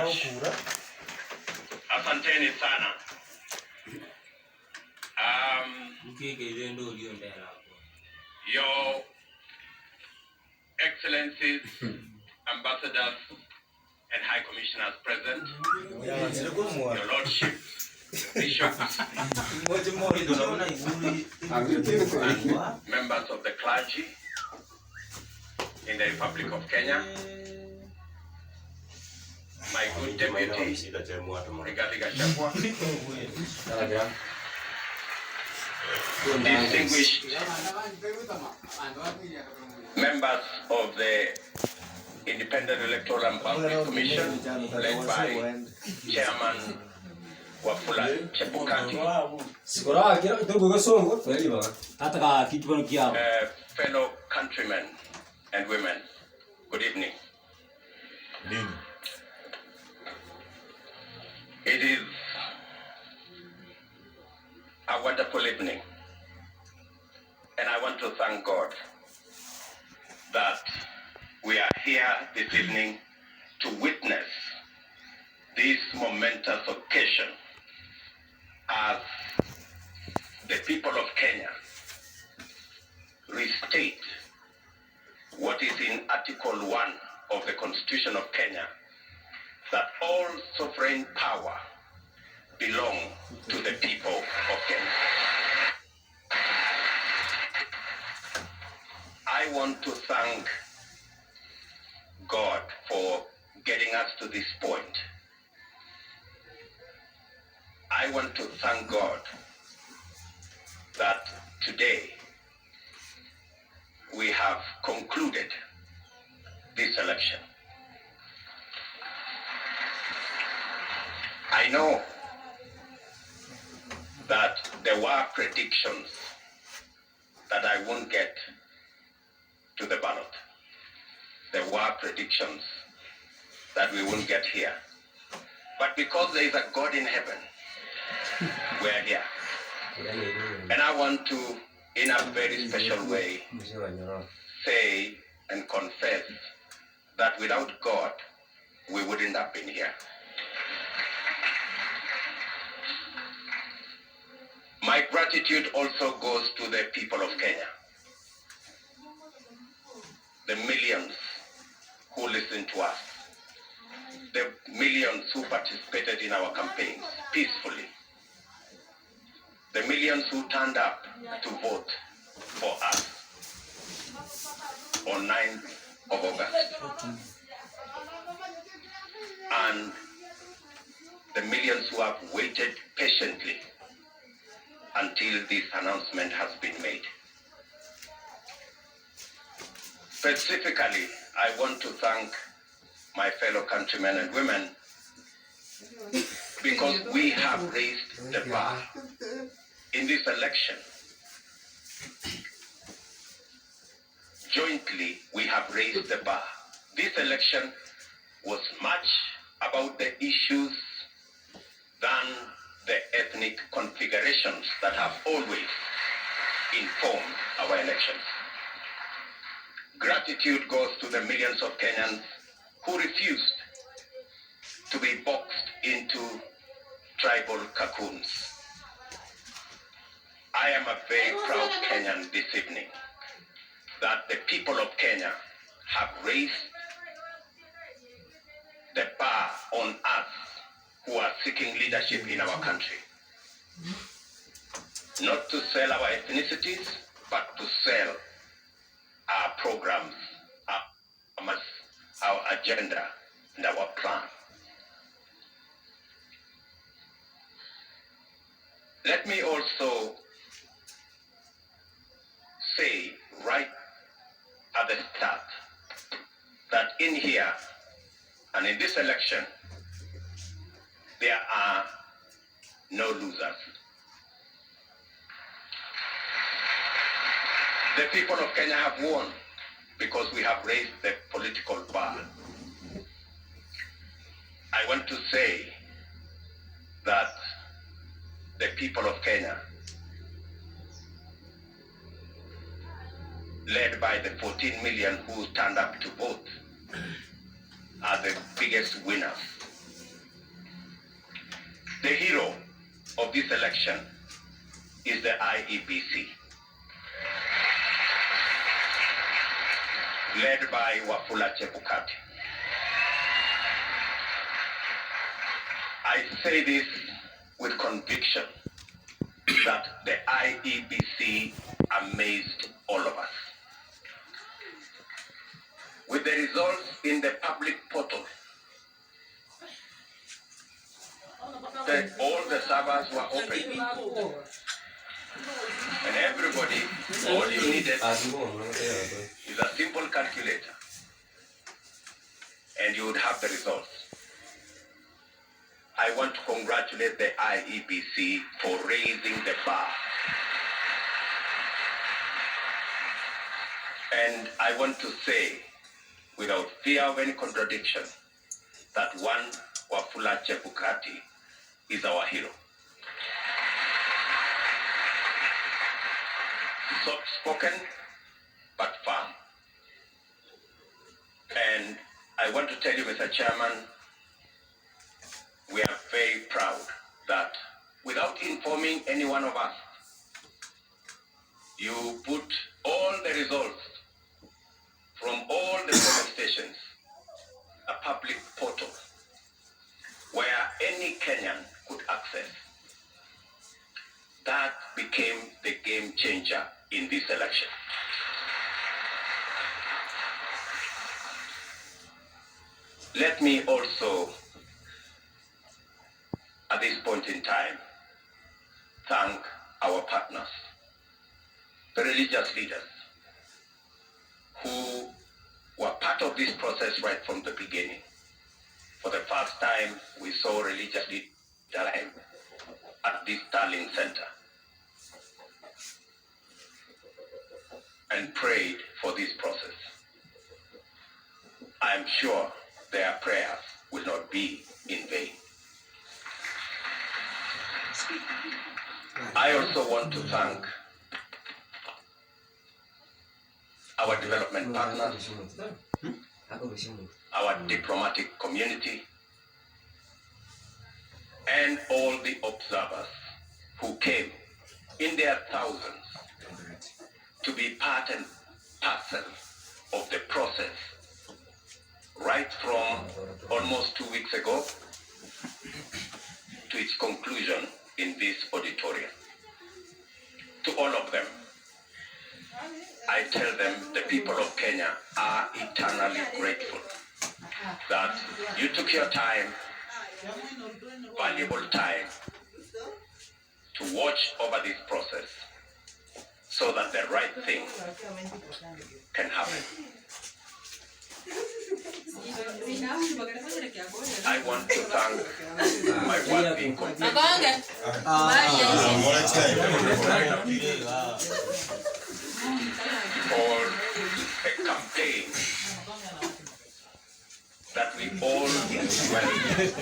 much. Asanteni sana. Your Excellencies, Ambassadors, and High Commissioners present, Your Lordship, Bishops, and members of the clergy in the Republic of Kenya, my good deputy, Rigathi Gachagua, distinguished members of the Independent Electoral and Boundary Commission, led by Chairman Wafula Chebukati, fellow countrymen and women, good evening. It is a wonderful evening, and I want to thank God that we are here this evening to witness this momentous occasion as the people of Kenya restate what is in Article 1 of the Constitution of Kenya, that all sovereign power belong to the people of Kenya. I want to thank God for getting us to this point. I want to thank God that today we have concluded this election. I know that there were predictions that I won't get to the ballot. There were predictions that we won't get here. But because there is a God in heaven, we're here. And I want to, in a very special way, say and confess that without God, we wouldn't have been here. My gratitude also goes to the people of Kenya, the millions who listened to us, the millions who participated in our campaigns peacefully, the millions who turned up to vote for us on 9th of August, and the millions who have waited patiently until this announcement has been made. Specifically, I want to thank my fellow countrymen and women because we have raised the bar in this election. Jointly, we have raised the bar. This election was much about the issues than the ethnic configurations that have always informed our elections. Gratitude goes to the millions of Kenyans who refused to be boxed into tribal cocoons. I am a very proud Kenyan this evening that the people of Kenya have raised the bar on us who are seeking leadership in our country. Not to sell our ethnicities, but to sell our programs, our agenda, and our plan. Let me also say right at the start that in here and in this election, there are no losers. The people of Kenya have won because we have raised the political bar. I want to say that the people of Kenya, led by the 14 million who turned up to vote, are the biggest winners The hero of this election is the IEBC, led by Wafula Chebukati. I say this with conviction that the IEBC amazed all of us. With the results in the public portal, all the servers were open. And everybody, all you needed is a simple calculator, and you would have the results. I want to congratulate the IEBC for raising the bar. And I want to say, without fear of any contradiction, that one Wafula Chebukati is our hero. Soft-spoken, but firm. And I want to tell you, Mr. Chairman, we are very proud that without informing any one of us, you put all the results from all the 7 stations, a public portal where any Kenyan could access. That became the game changer in this election. Let me also, at this point in time, thank our partners, the religious leaders, who were part of this process right from the beginning. For the first time, we saw religious leaders at this Starling Center and prayed for this process. I am sure their prayers will not be in vain. I also want to thank our development partners, our diplomatic community, and all the observers who came in their thousands to be part and parcel of the process, right from almost 2 weeks ago to its conclusion in this auditorium. To all of them, I tell them the people of Kenya are eternally grateful that you took your time, valuable time, to watch over this process so that the right thing can happen. I want to thank my worthy for a campaign that we all dwell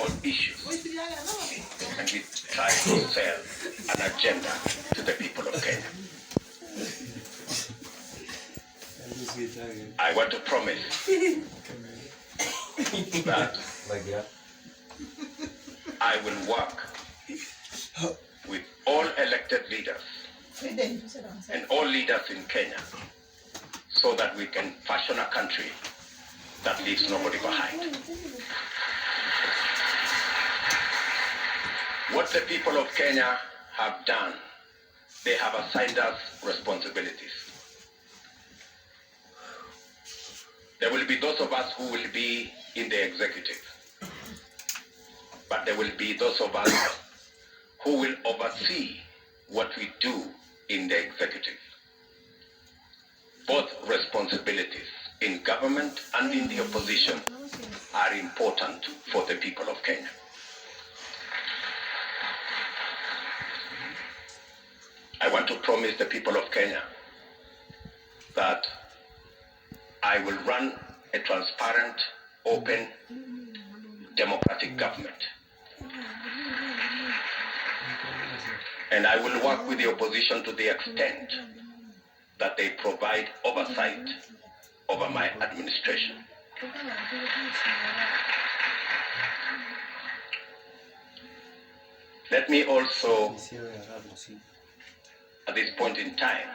on issues and we try to sell an agenda to the people of Kenya. I want to promise that I will work with all elected leaders and all leaders in Kenya so that we can fashion a country that leaves nobody behind. What the people of Kenya have done, they have assigned us responsibilities. There will be those of us who will be in the executive, but there will be those of us who will oversee what we do in the executive. Both responsibilities in government and in the opposition are important for the people of Kenya. I want to promise the people of Kenya that I will run a transparent, open, democratic government. And I will work with the opposition to the extent that they provide oversight over my administration. Let me also, at this point in time,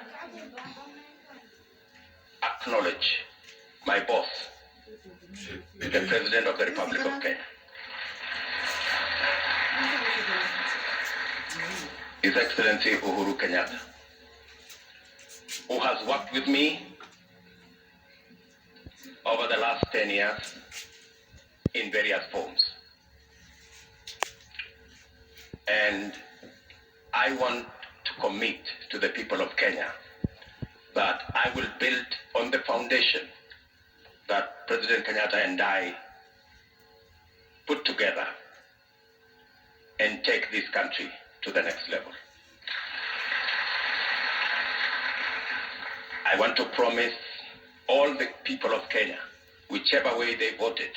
acknowledge my boss, the President of the Republic of Kenya, His Excellency Uhuru Kenyatta, who has worked with me over the last 10 years in various forms. And I want to commit to the people of Kenya that I will build on the foundation that President Kenyatta and I put together and take this country to the next level. I want to promise all the people of Kenya, whichever way they voted,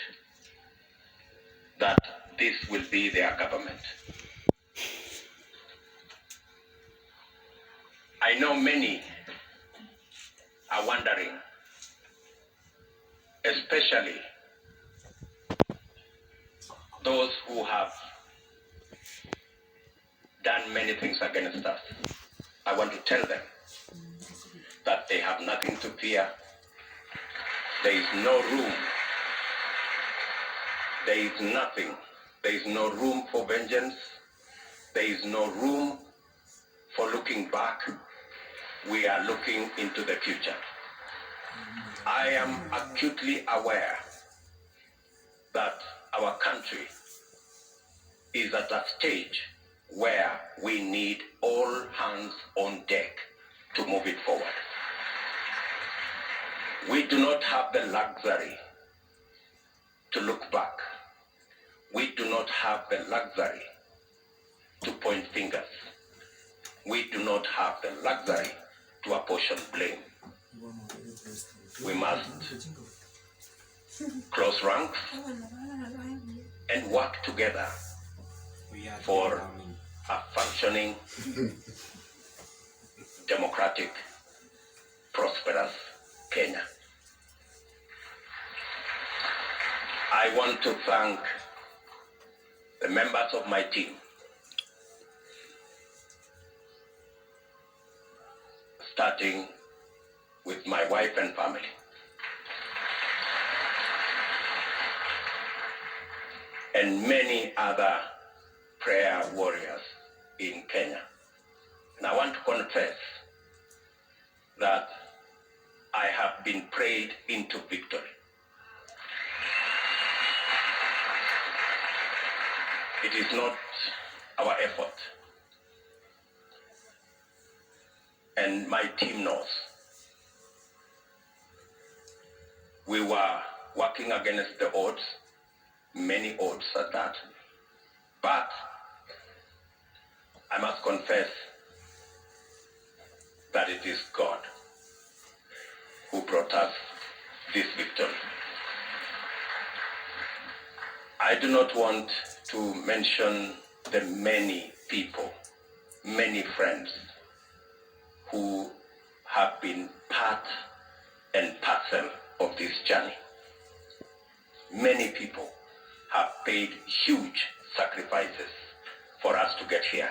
that this will be their government. I know many are wondering, especially those who have done many things against us. I want to tell them that they have nothing to fear. There is no room. There is nothing. There is no room for vengeance. There is no room for looking back. We are looking into the future. I am acutely aware that our country is at a stage where we need all hands on deck to move it forward. We do not have the luxury to look back. We do not have the luxury to point fingers. We do not have the luxury to apportion blame. We must close ranks and work together for a functioning, democratic, prosperous Kenya. I want to thank the members of my team, starting with my wife and family, and many other prayer warriors in Kenya. And I want to confess that I have been prayed into victory. It is not our effort. And my team knows. We were working against the odds, many odds at that. But I must confess that it is God who brought us this victory. I do not want to mention the many people, many friends who have been part and parcel of this journey. Many people have paid huge sacrifices for us to get here.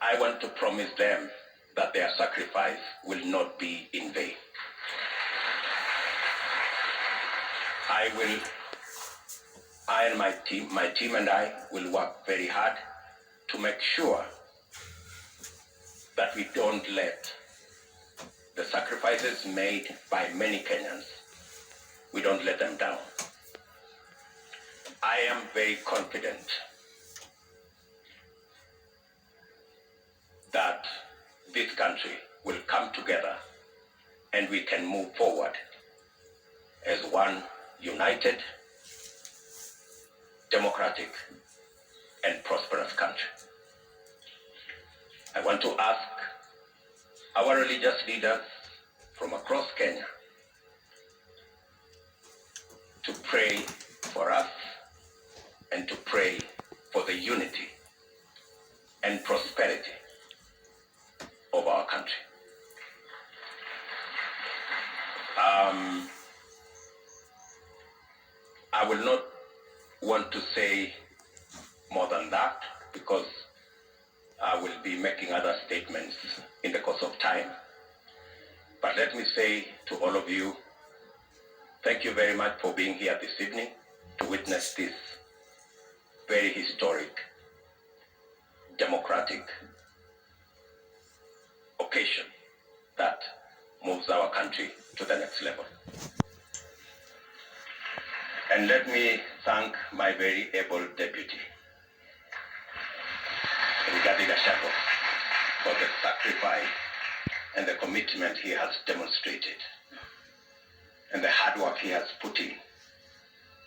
I want to promise them that their sacrifice will not be in vain. I and my team and I will work very hard to make sure that we don't let the sacrifices made by many Kenyans, we don't let them down. I am very confident that this country will come together and we can move forward as one united, democratic, and prosperous country. I want to ask our religious leaders from across Kenya to pray for us and to pray for the unity and prosperity of our country. I will not want to say more than that because I will be making other statements in the course of time. But let me say to all of you, thank you very much for being here this evening to witness this very historic, democratic occasion that moves our country to the next level. And let me thank my very able deputy, Rigathi Gachagua, for the sacrifice and the commitment he has demonstrated and the hard work he has put in,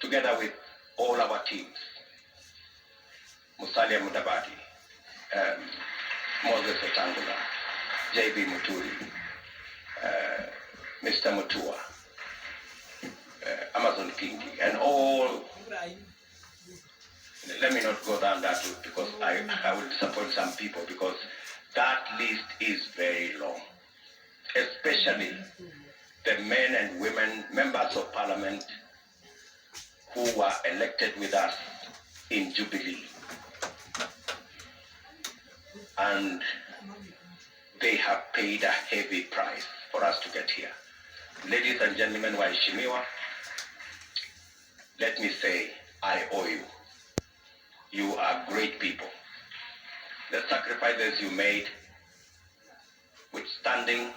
together with all our teams, Musalia Mudavadi, Moses Otangula, J.B. Muturi, Mr. Mutua, Amazon Kingi, and all. Let me not go down that route because I will disappoint some people because that list is very long, especially the men and women members of parliament who were elected with us in Jubilee. And they have paid a heavy price for us to get here. Ladies and gentlemen, waheshimiwa, let me say, I owe you. You are great people. The sacrifices you made, withstanding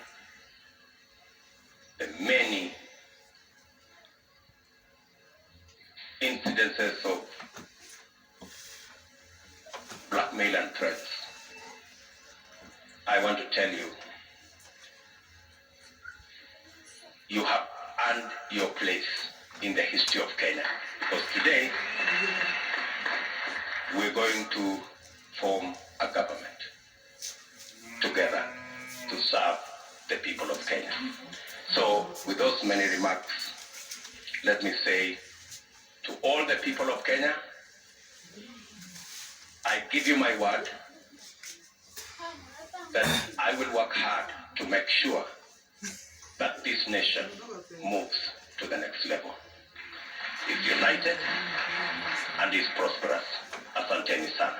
the many incidences of blackmail and threats, I want to tell you, you have earned your place in the history of Kenya. Because today, we're going to form a government together to serve the people of Kenya. So, with those many remarks, let me say to all the people of Kenya, I give you my word that I will work hard to make sure that this nation moves to the next level. Is united and is prosperous. Asanteni sana.